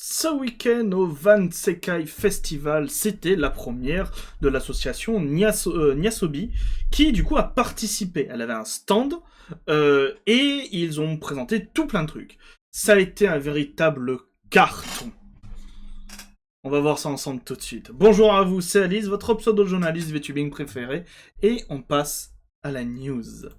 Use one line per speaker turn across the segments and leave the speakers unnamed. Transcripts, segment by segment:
Ce week-end au Van Sekai Festival, c'était la première de l'association Nyasobi, qui du coup a participé. Elle avait un stand, et ils ont présenté tout plein de trucs. Ça a été un véritable carton. On va voir ça ensemble tout de suite. Bonjour à vous, c'est Alice, votre pseudo-journaliste VTubing préféré, et on passe à la news.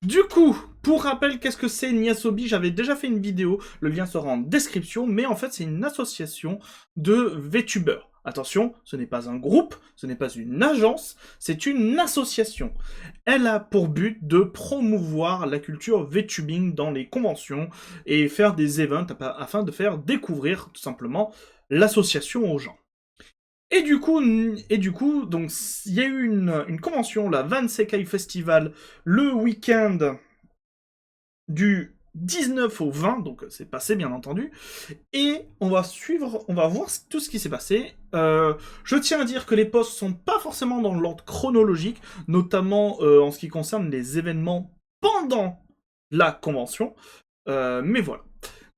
Du coup, pour rappel, qu'est-ce que c'est Nyasobi? J'avais déjà fait une vidéo, le lien sera en description, mais en fait c'est une association de VTubers. Attention, ce n'est pas un groupe, ce n'est pas une agence, c'est une association. Elle a pour but de promouvoir la culture VTubing dans les conventions et faire des events afin de faire découvrir tout simplement l'association aux gens. Et du coup, donc il y a eu une convention, la Van Sekai Festival, le week-end du 19 au 20, donc c'est passé bien entendu, et on va voir tout ce qui s'est passé. Je tiens à dire que les posts sont pas forcément dans l'ordre chronologique, notamment en ce qui concerne les événements pendant la convention, mais voilà.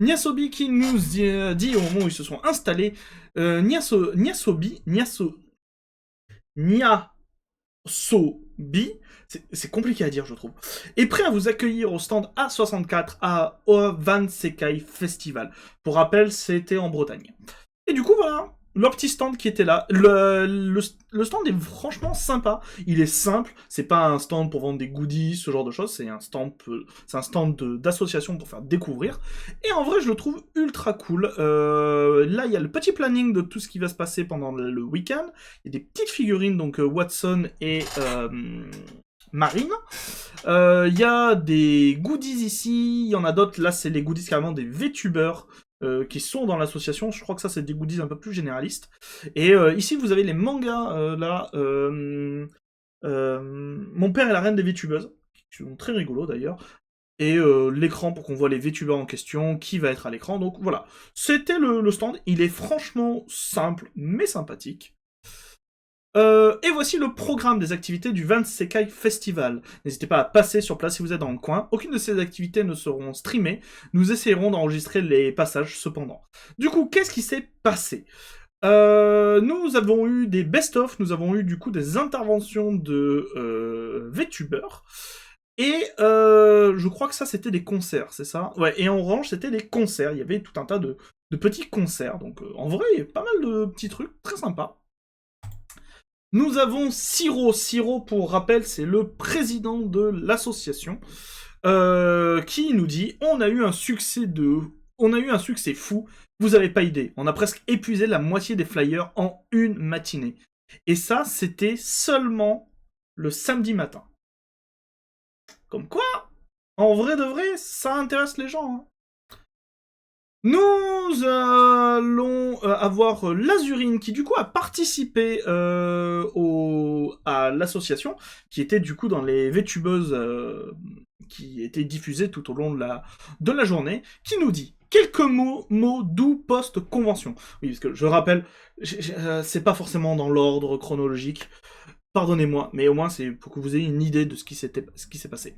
Nyasobi qui nous dit au moment où ils se sont installés, Nyasobi, c'est compliqué à dire je trouve, est prêt à vous accueillir au stand A64 à Van Sekai Festival. Pour rappel, c'était en Bretagne. Et du coup voilà, leur petit stand qui était là. Le stand est franchement sympa. Il est simple, c'est pas un stand pour vendre des goodies, ce genre de choses, c'est un stand d'association pour faire découvrir. Et en vrai, je le trouve ultra cool. Là, il y a le petit planning de tout ce qui va se passer pendant le week-end. Il y a des petites figurines, donc Watson et Marine. Il y a des goodies ici, il y en a d'autres. Là, c'est les goodies carrément des VTubers. Qui sont dans l'association. Je crois que ça, c'est des goodies un peu plus généralistes. Et ici, vous avez les mangas, là. Mon père et la reine des VTubeuses, qui sont très rigolos d'ailleurs. Et l'écran pour qu'on voit les VTubers en question, qui va être à l'écran. Donc voilà, c'était le stand. Il est franchement simple, mais sympathique. Et voici le programme des activités du Van Sekai Festival. N'hésitez pas à passer sur place si vous êtes dans le coin. Aucune de ces activités ne seront streamées. Nous essayerons d'enregistrer les passages cependant. Du coup, qu'est-ce qui s'est passé? Nous avons eu des best-of, nous avons eu du coup des interventions de VTubers. Et je crois que ça c'était des concerts, c'est ça? Ouais, et en orange c'était des concerts. Il y avait tout un tas de petits concerts. Donc en vrai, il y a pas mal de petits trucs très sympas. Nous avons Siro. Siro, pour rappel, c'est le président de l'association, qui nous dit « On a eu un succès fou, vous avez pas idée. On a presque épuisé la moitié des flyers en une matinée. » Et ça, c'était seulement le samedi matin. Comme quoi, en vrai de vrai, ça intéresse les gens, hein. Nous allons avoir Lazurine qui du coup a participé à l'association, qui était du coup dans les VTubeuses qui étaient diffusées tout au long de la journée, qui nous dit quelques mots doux post-convention. Oui, parce que je rappelle, c'est pas forcément dans l'ordre chronologique, pardonnez-moi, mais au moins c'est pour que vous ayez une idée de ce qui s'est passé.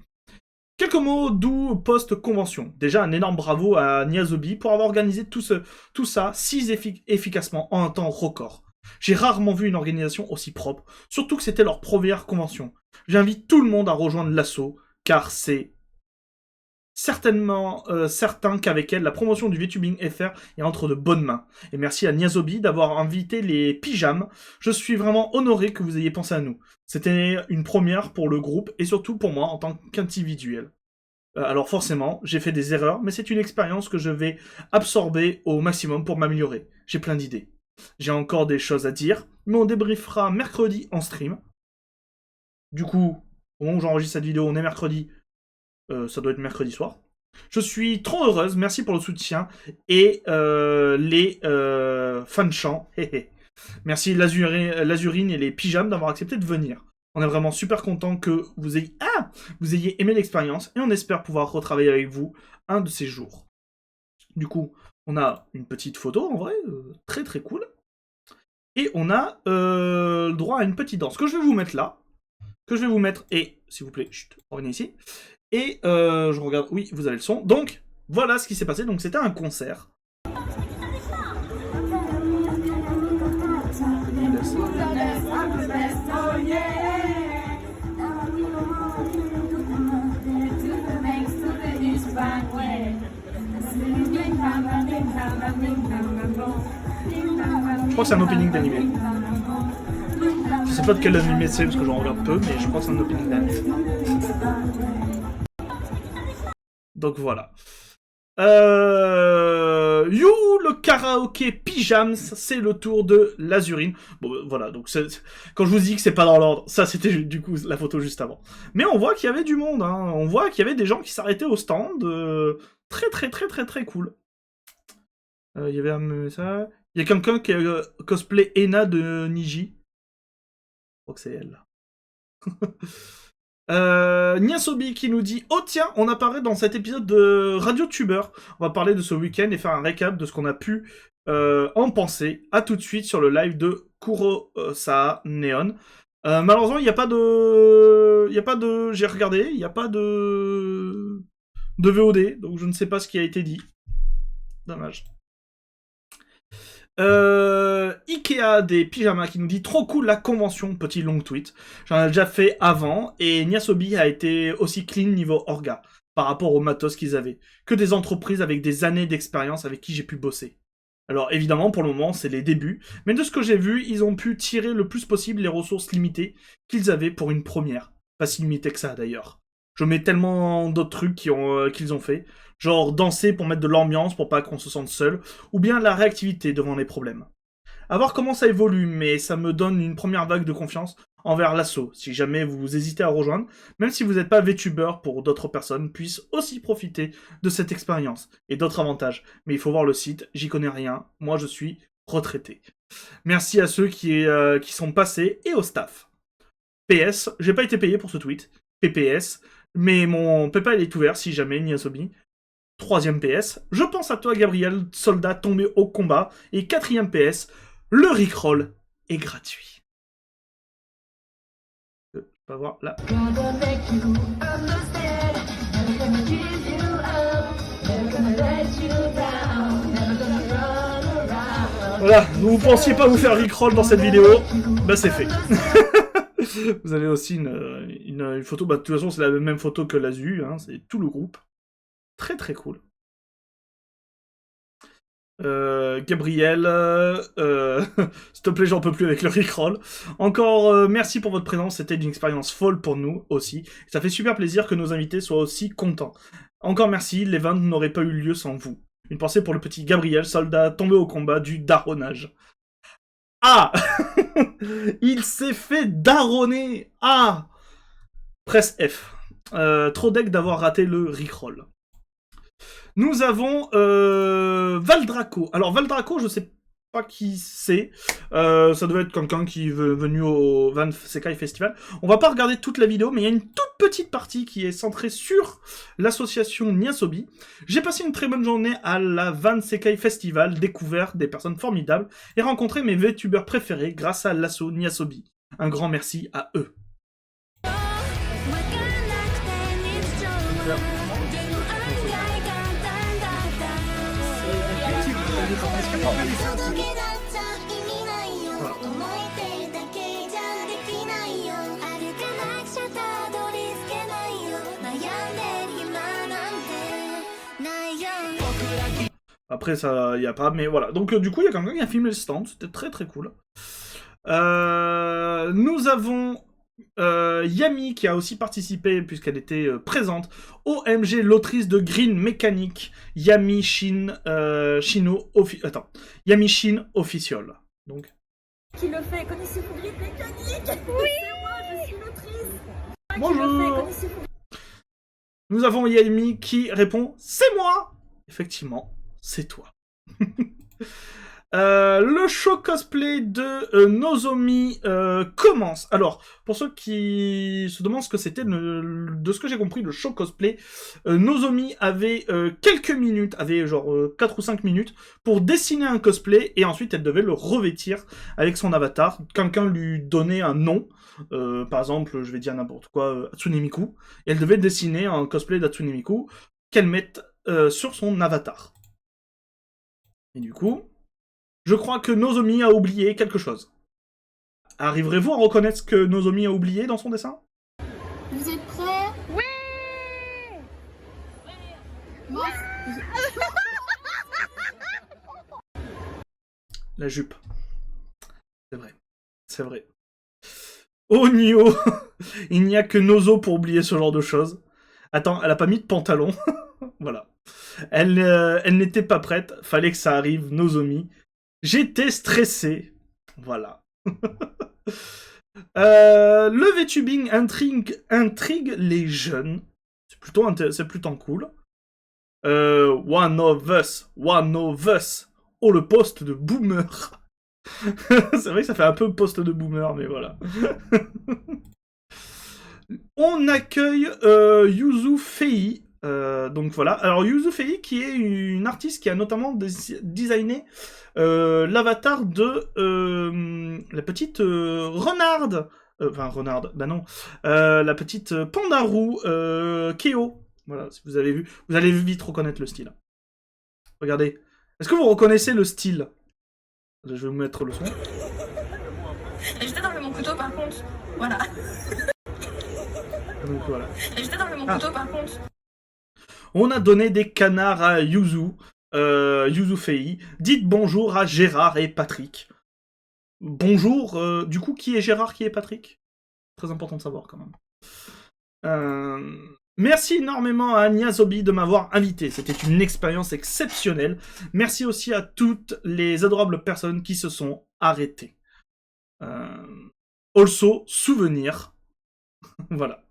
Quelques mots doux post-convention. Déjà, un énorme bravo à Nyasobi pour avoir organisé tout ça si efficacement en un temps record. J'ai rarement vu une organisation aussi propre, surtout que c'était leur première convention. J'invite tout le monde à rejoindre l'assaut, car c'est certainement certain qu'avec elle, la promotion du VTubing FR est entre de bonnes mains. Et merci à Nyasobi d'avoir invité les pyjamas. Je suis vraiment honoré que vous ayez pensé à nous. C'était une première pour le groupe et surtout pour moi en tant qu'individuel. Alors forcément, j'ai fait des erreurs, mais c'est une expérience que je vais absorber au maximum pour m'améliorer. J'ai plein d'idées. J'ai encore des choses à dire, mais on débriefera mercredi en stream. Du coup, au moment où j'enregistre cette vidéo, on est mercredi. Ça doit être mercredi soir. Je suis trop heureuse, merci pour le soutien et les fans chants. Merci Lazurine et les pyjamas d'avoir accepté de venir. On est vraiment super content que vous ayez aimé l'expérience et on espère pouvoir retravailler avec vous un de ces jours. Du coup, on a une petite photo en vrai, très très cool. Et on a le droit à une petite danse que je vais vous mettre là. Et s'il vous plaît, chut, revenez ici. Et je regarde, oui, vous avez le son. Donc, voilà ce qui s'est passé. Donc, c'était un concert. crois que c'est un opening d'animé. Je sais pas de quel animé c'est parce que j'en regarde peu, mais je crois que c'est un opening d'animé. Donc voilà. You, le karaoké pyjams, c'est le tour de l'Azurine. Bon, voilà, donc quand je vous dis que c'est pas dans l'ordre, ça c'était du coup la photo juste avant. Mais on voit qu'il y avait du monde, hein. On voit qu'il y avait des gens qui s'arrêtaient au stand. Très cool. Il y avait un message. Il y a quelqu'un qui a cosplay Ena de Niji. Je crois que c'est elle. Niasobi qui nous dit: oh tiens, on apparaît dans cet épisode de Radio Tuber. On va parler de ce week-end et faire un récap de ce qu'on a pu en penser. À tout de suite sur le live de Kurosawa Neon. Malheureusement, il n'y a pas de... J'ai regardé, il n'y a pas de VOD, donc je ne sais pas ce qui a été dit. Dommage. Ikea des pyjamas qui nous dit: trop cool la convention, petit long tweet. J'en ai déjà fait avant et Niasobi a été aussi clean niveau orga par rapport au matos qu'ils avaient. Que des entreprises avec des années d'expérience avec qui j'ai pu bosser. Alors évidemment pour le moment c'est les débuts, mais de ce que j'ai vu ils ont pu tirer le plus possible les ressources limitées qu'ils avaient pour une première. Pas si limitées que ça d'ailleurs. Je mets tellement d'autres trucs qu'ils ont fait. Genre danser pour mettre de l'ambiance pour pas qu'on se sente seul, ou bien la réactivité devant les problèmes. À voir comment ça évolue, mais ça me donne une première vague de confiance envers l'assaut, si jamais vous hésitez à rejoindre, même si vous n'êtes pas VTuber pour d'autres personnes puissent aussi profiter de cette expérience, et d'autres avantages. Mais il faut voir le site, j'y connais rien, moi je suis retraité. Merci à ceux qui sont passés et au staff. PS, j'ai pas été payé pour ce tweet, PPS, mais mon PayPal est ouvert si jamais Niasobi. 3ème PS, je pense à toi Gabriel, soldat tombé au combat. Et 4ème PS, le Rickroll est gratuit. Je vais voir là. Voilà, vous pensiez pas vous faire Rickroll dans cette vidéo, bah c'est fait. Vous avez aussi une photo, bah de toute façon c'est la même photo que l'Azu, hein, c'est tout le groupe. Très cool. Gabriel, s'il te plaît, j'en peux plus avec le Rickroll. Encore merci pour votre présence, c'était une expérience folle pour nous aussi. Ça fait super plaisir que nos invités soient aussi contents. Encore merci, l'event n'aurait pas eu lieu sans vous. Une pensée pour le petit Gabriel, soldat tombé au combat du daronnage. Ah il s'est fait daronner. Ah presse F. Trop deck d'avoir raté le Rickroll. Nous avons Valdraco. Alors Valdraco, je sais pas qui c'est. Ça devait être quelqu'un qui est venu au Van Sekai Festival. On va pas regarder toute la vidéo, mais il y a une toute petite partie qui est centrée sur l'association Niasobi. J'ai passé une très bonne journée à la Van Sekai Festival, découvert des personnes formidables et rencontré mes VTubers préférés grâce à l'asso Niasobi. Un grand merci à eux. Après, ça, y a pas, mais voilà. Donc, du coup, il y a quelqu'un qui a filmé le stand, c'était très cool. Nous avons Yami qui a aussi participé, puisqu'elle était présente, OMG, l'autrice de Green Mechanic, Yami Shin, Yami Shin Official. Donc.
Qui le fait? Connaissez-vous Green Mechanic? Oui, c'est moi, je suis l'autrice.
Bonjour. Nous avons Yami qui répond: c'est moi. Effectivement, c'est toi. Le show cosplay de Nozomi commence. Alors, pour ceux qui se demandent ce que c'était, de ce que j'ai compris, le show cosplay, Nozomi avait quelques minutes, avait genre 4 ou 5 minutes, pour dessiner un cosplay, et ensuite elle devait le revêtir avec son avatar. Quelqu'un lui donnait un nom, par exemple, je vais dire n'importe quoi, Hatsune Miku, et elle devait dessiner un cosplay d'Hatsune Miku qu'elle mette sur son avatar. Et du coup, je crois que Nozomi a oublié quelque chose. Arriverez-vous à reconnaître ce que Nozomi a oublié dans son dessin?
Vous êtes prêts? Oui.
La jupe. C'est vrai. C'est vrai. Oh Nio, il n'y a que Nozo pour oublier ce genre de choses. Attends, elle a pas mis de pantalon. Voilà. Elle n'était pas prête. Fallait que ça arrive, Nozomi. J'étais stressé. Voilà. Le VTubing intrigue les jeunes. C'est plutôt cool. One of us. Oh, le poste de boomer. C'est vrai que ça fait un peu poste de boomer, mais voilà. On accueille Yuzu Fei. Donc voilà. Alors Yuzu Fei, qui est une artiste qui a notamment designé l'avatar de la petite Renarde. Enfin, Renarde, bah non. La petite Pandarou Keo. Voilà, si vous avez vu. Vous allez vite reconnaître le style. Regardez. Est-ce que vous reconnaissez le style? Je vais vous mettre le son.
Et je t'ai enlevé mon couteau par contre. Voilà.
Donc voilà.
Et je t'ai enlevé mon couteau par contre.
On a donné des canards à Yuzu Fei. Dites bonjour à Gérard et Patrick. Bonjour, du coup, qui est Gérard, qui est Patrick? Très important de savoir quand même. Merci énormément à Niasobi de m'avoir invité. C'était une expérience exceptionnelle. Merci aussi à toutes les adorables personnes qui se sont arrêtées. Also, souvenir. Voilà.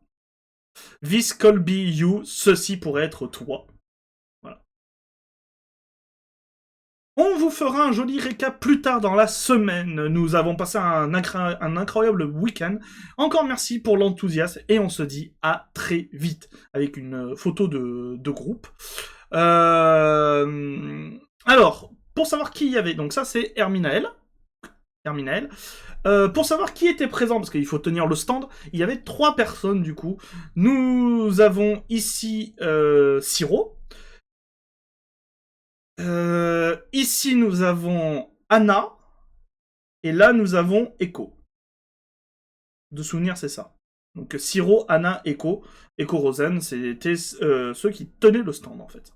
This could be you. Ceci pourrait être toi. Voilà. On vous fera un joli récap plus tard dans la semaine. Nous avons passé un incroyable week-end. Encore merci pour l'enthousiasme et on se dit à très vite avec une photo de groupe. Alors, pour savoir qui il y avait, donc ça c'est Herminael. Pour savoir qui était présent, parce qu'il faut tenir le stand, il y avait 3 personnes du coup. Nous avons ici Siro. Ici nous avons Anna. Et là nous avons Echo. De souvenir c'est ça. Donc Siro, Anna, Echo. Echo Rosen, c'était ceux qui tenaient le stand en fait.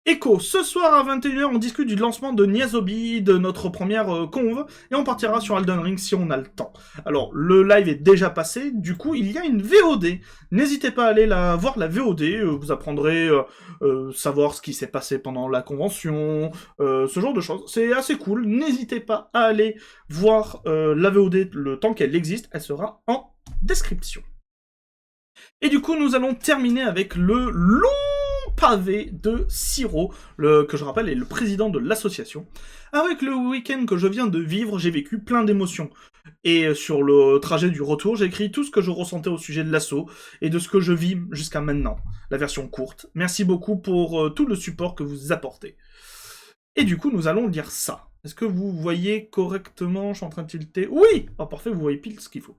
Echo, ce soir à 21h, on discute du lancement de Niasobi, de notre première conve, et on partira sur Elden Ring si on a le temps. Alors, le live est déjà passé, du coup, il y a une VOD. N'hésitez pas à aller voir la VOD, vous apprendrez savoir ce qui s'est passé pendant la convention, ce genre de choses. C'est assez cool, n'hésitez pas à aller voir la VOD le temps qu'elle existe, elle sera en description. Et du coup, nous allons terminer avec le long pavé de Siro, que je rappelle est le président de l'association. Avec le week-end que je viens de vivre, j'ai vécu plein d'émotions. Et sur le trajet du retour, j'ai écrit tout ce que je ressentais au sujet de l'asso et de ce que je vis jusqu'à maintenant. La version courte. Merci beaucoup pour tout le support que vous apportez. Et du coup, nous allons lire ça. Est-ce que vous voyez correctement? Je suis en train de tilter. Oui! Oh, parfait, vous voyez pile ce qu'il faut.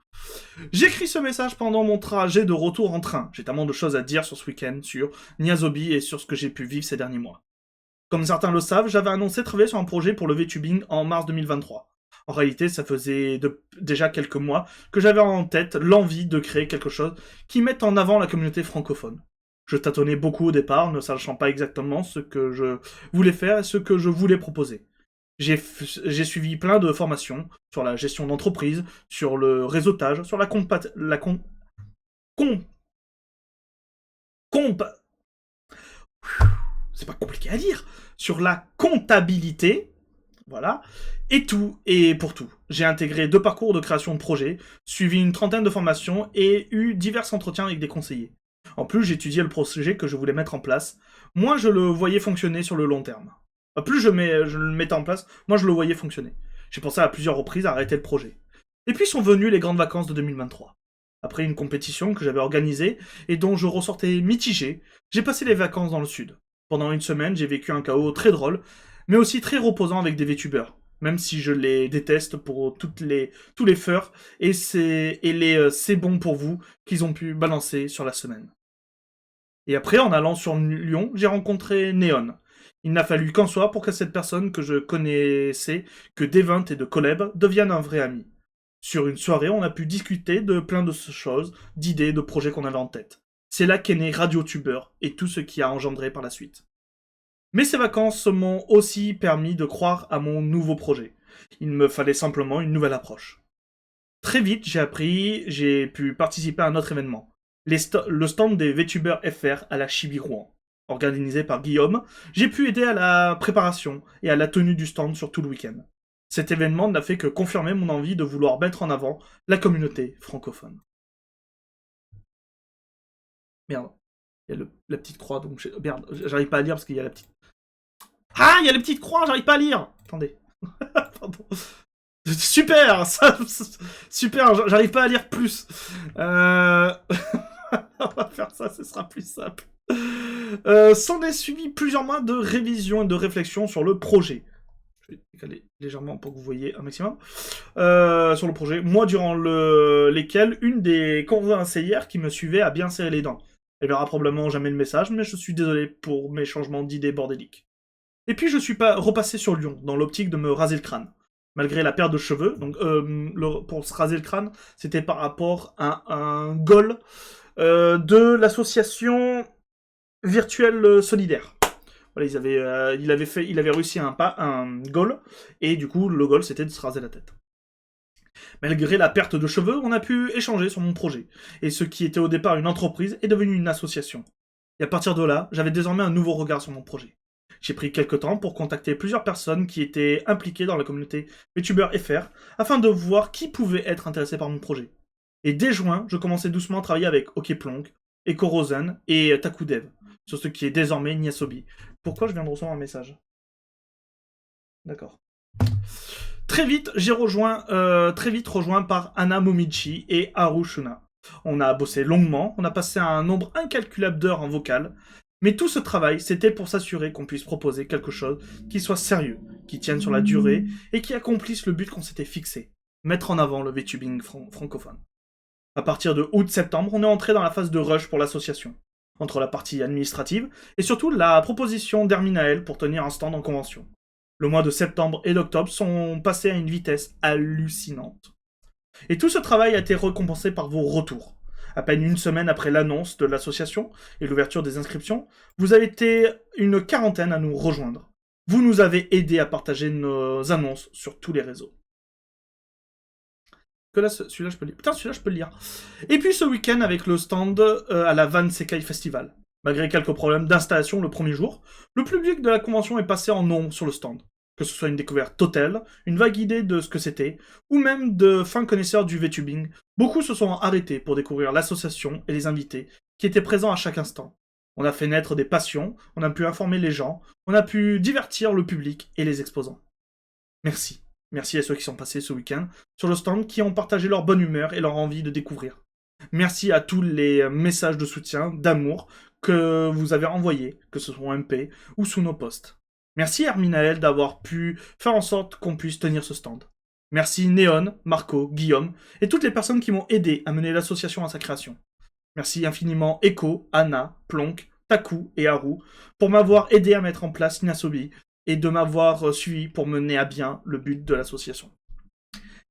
J'écris ce message pendant mon trajet de retour en train. J'ai tellement de choses à dire sur ce week-end, sur Niasobi et sur ce que j'ai pu vivre ces derniers mois. Comme certains le savent, j'avais annoncé travailler sur un projet pour le VTubing en mars 2023. En réalité, ça faisait déjà quelques mois que j'avais en tête l'envie de créer quelque chose qui mette en avant la communauté francophone. Je tâtonnais beaucoup au départ, ne sachant pas exactement ce que je voulais faire et ce que je voulais proposer. J'ai suivi plein de formations sur la gestion d'entreprise, sur le réseautage, sur c'est pas compliqué à dire, sur la comptabilité, voilà, et tout, et pour tout. J'ai intégré 2 parcours de création de projet, suivi une trentaine de formations et eu divers entretiens avec des conseillers. En plus, j'étudiais le projet que je voulais mettre en place. Moi, je le voyais fonctionner sur le long terme. Plus je le mettais en place, moi je le voyais fonctionner. J'ai pensé à plusieurs reprises à arrêter le projet. Et puis sont venues les grandes vacances de 2023. Après une compétition que j'avais organisée et dont je ressortais mitigé, j'ai passé les vacances dans le sud. Pendant une semaine, j'ai vécu un chaos très drôle, mais aussi très reposant avec des VTubers. Même si je les déteste pour tous les feurs et c'est bon pour vous qu'ils ont pu balancer sur la semaine. Et après, en allant sur Lyon, j'ai rencontré Néon. Il n'a fallu qu'un soir pour que cette personne que je connaissais, que d'Event et de Collab, devienne un vrai ami. Sur une soirée, on a pu discuter de plein de choses, d'idées, de projets qu'on avait en tête. C'est là qu'est né RadioTuber et tout ce qui a engendré par la suite. Mais ces vacances m'ont aussi permis de croire à mon nouveau projet. Il me fallait simplement une nouvelle approche. Très vite, j'ai pu participer à un autre événement. Le stand des VTubers FR à la Chibi Rouen. Organisé par Guillaume, j'ai pu aider à la préparation et à la tenue du stand sur tout le week-end. Cet événement n'a fait que confirmer mon envie de vouloir mettre en avant la communauté francophone. Merde, il y a la petite croix, donc merde, j'arrive pas à lire parce qu'il y a la petite... Ah, il y a la petite croix, j'arrive pas à lire. Attendez. Pardon. Super, super, j'arrive pas à lire plus. On va faire ça, ce sera plus simple. S'en est suivi plusieurs mois de révision et de réflexion sur le projet. Je vais décaler légèrement pour que vous voyez un maximum. Sur le projet, moi durant lesquels une des conseillères qui me suivait a bien serré les dents. Elle verra probablement jamais le message, mais je suis désolé pour mes changements d'idées bordéliques. Et puis je suis pas repassé sur Lyon, dans l'optique de me raser le crâne. Malgré la perte de cheveux, donc pour se raser le crâne, c'était par rapport à un goal de l'association virtuelle solidaire. Voilà, il avait réussi un goal, et du coup, le goal, c'était de se raser la tête. Malgré la perte de cheveux, on a pu échanger sur mon projet, et ce qui était au départ une entreprise est devenu une association. Et à partir de là, j'avais désormais un nouveau regard sur mon projet. J'ai pris quelques temps pour contacter plusieurs personnes qui étaient impliquées dans la communauté VTuber FR, afin de voir qui pouvait être intéressé par mon projet. Et dès juin, je commençais doucement à travailler avec OkPlonk, EcoRosen et TakuDev, sur ce qui est désormais Nyasobi. Pourquoi je viens de recevoir un message? D'accord. Très vite rejoint par Anna Momichi et Haru Shuna. On a bossé longuement, on a passé un nombre incalculable d'heures en vocal, mais tout ce travail, c'était pour s'assurer qu'on puisse proposer quelque chose qui soit sérieux, qui tienne sur la durée et qui accomplisse le but qu'on s'était fixé, mettre en avant le VTubing francophone. À partir de août-septembre, on est entré dans la phase de rush pour l'association, entre la partie administrative et surtout la proposition d'Herminaël pour tenir un stand en convention. Le mois de septembre et d'octobre sont passés à une vitesse hallucinante. Et tout ce travail a été récompensé par vos retours. À peine une semaine après l'annonce de l'association et l'ouverture des inscriptions, vous avez été une quarantaine à nous rejoindre. Vous nous avez aidés à partager nos annonces sur tous les réseaux. Que là, celui-là, je peux le lire. Putain, celui-là, je peux le lire. Et puis ce week-end, avec le stand à la Van Sekai Festival. Malgré quelques problèmes d'installation le premier jour, le public de la convention est passé en nombre sur le stand. Que ce soit une découverte totale, une vague idée de ce que c'était, ou même de fins connaisseurs du VTubing, beaucoup se sont arrêtés pour découvrir l'association et les invités qui étaient présents à chaque instant. On a fait naître des passions, on a pu informer les gens, on a pu divertir le public et les exposants. Merci. Merci à ceux qui sont passés ce week-end sur le stand, qui ont partagé leur bonne humeur et leur envie de découvrir. Merci à tous les messages de soutien, d'amour que vous avez envoyés, que ce soit en MP ou sous nos posts. Merci Herminaël d'avoir pu faire en sorte qu'on puisse tenir ce stand. Merci Néon, Marco, Guillaume et toutes les personnes qui m'ont aidé à mener l'association à sa création. Merci infiniment Echo, Anna, Plonk, Taku et Haru pour m'avoir aidé à mettre en place Nyasobi et de m'avoir suivi pour mener à bien le but de l'association.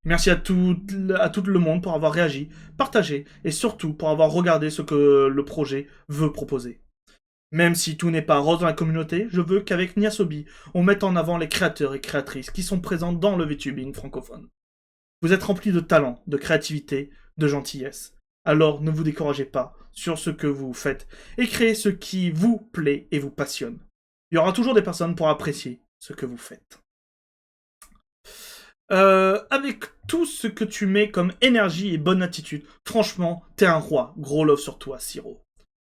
Merci à tout le monde pour avoir réagi, partagé et surtout pour avoir regardé ce que le projet veut proposer. Même si tout n'est pas rose dans la communauté, je veux qu'avec Nyasobi, on mette en avant les créateurs et créatrices qui sont présents dans le VTubing francophone. Vous êtes remplis de talent, de créativité, de gentillesse. Alors ne vous découragez pas sur ce que vous faites et créez ce qui vous plaît et vous passionne. Il y aura toujours des personnes pour apprécier ce que vous faites. Avec tout ce que tu mets comme énergie et bonne attitude, franchement, t'es un roi. Gros love sur toi, Siro.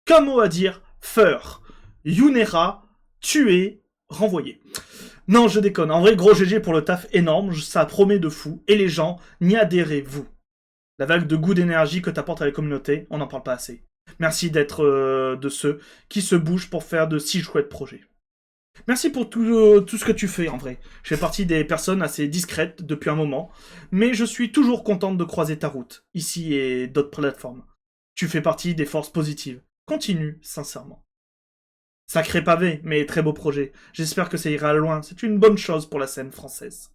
Qu'un mot à dire, Feur. Yunera, tu es renvoyé. Non, je déconne. En vrai, gros GG pour le taf énorme, ça promet de fou. Et les gens, n'y adhérez-vous. La vague de goût d'énergie que t'apportes à la communauté, on n'en parle pas assez. Merci d'être de ceux qui se bougent pour faire de si chouettes projets. Merci pour tout ce que tu fais, en vrai. Je fais partie des personnes assez discrètes depuis un moment, mais je suis toujours contente de croiser ta route, ici et d'autres plateformes. Tu fais partie des forces positives. Continue, sincèrement. Sacré pavé, mais très beau projet. J'espère que ça ira loin. C'est une bonne chose pour la scène française.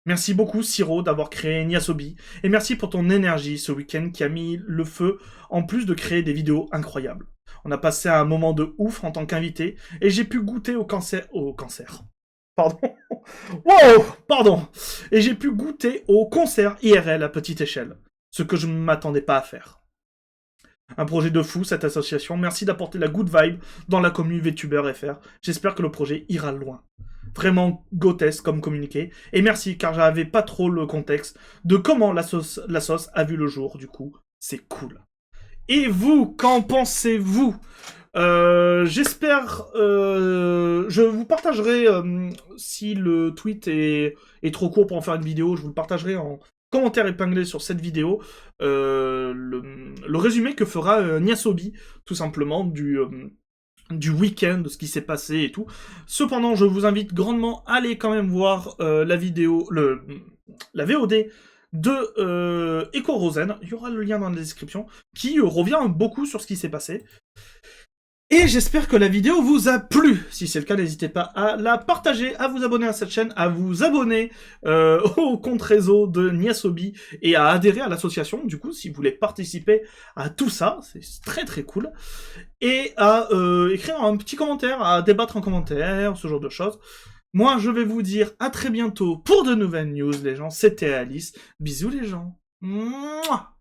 Merci beaucoup, Siro, d'avoir créé Nyasobi, et merci pour ton énergie ce week-end qui a mis le feu, en plus de créer des vidéos incroyables. On a passé un moment de ouf en tant qu'invité, et j'ai pu goûter au cancer. Pardon. Wow, pardon. Et j'ai pu goûter au concert IRL à petite échelle. Ce que je ne m'attendais pas à faire. Un projet de fou, cette association. Merci d'apporter la good vibe dans la commune VTuber FR. J'espère que le projet ira loin. Vraiment grotesque comme communiqué. Et merci, car j'avais pas trop le contexte de comment la sauce a vu le jour, du coup. C'est cool. Et vous, qu'en pensez-vous? J'espère... je vous partagerai, si le tweet est trop court pour en faire une vidéo, je vous le partagerai en commentaire épinglé sur cette vidéo, le résumé que fera Niasobi, tout simplement, du week-end, de ce qui s'est passé et tout. Cependant, je vous invite grandement à aller quand même voir la vidéo, la VOD de Echo Rosen, il y aura le lien dans la description, qui revient beaucoup sur ce qui s'est passé. Et j'espère que la vidéo vous a plu. Si c'est le cas, n'hésitez pas à la partager, à vous abonner à cette chaîne, à vous abonner au compte réseau de Niasobi et à adhérer à l'association, du coup, si vous voulez participer à tout ça, c'est très très cool. Et à écrire un petit commentaire, à débattre en commentaire, ce genre de choses. Moi, je vais vous dire à très bientôt pour de nouvelles news, les gens. C'était Alice. Bisous, les gens. Mouah.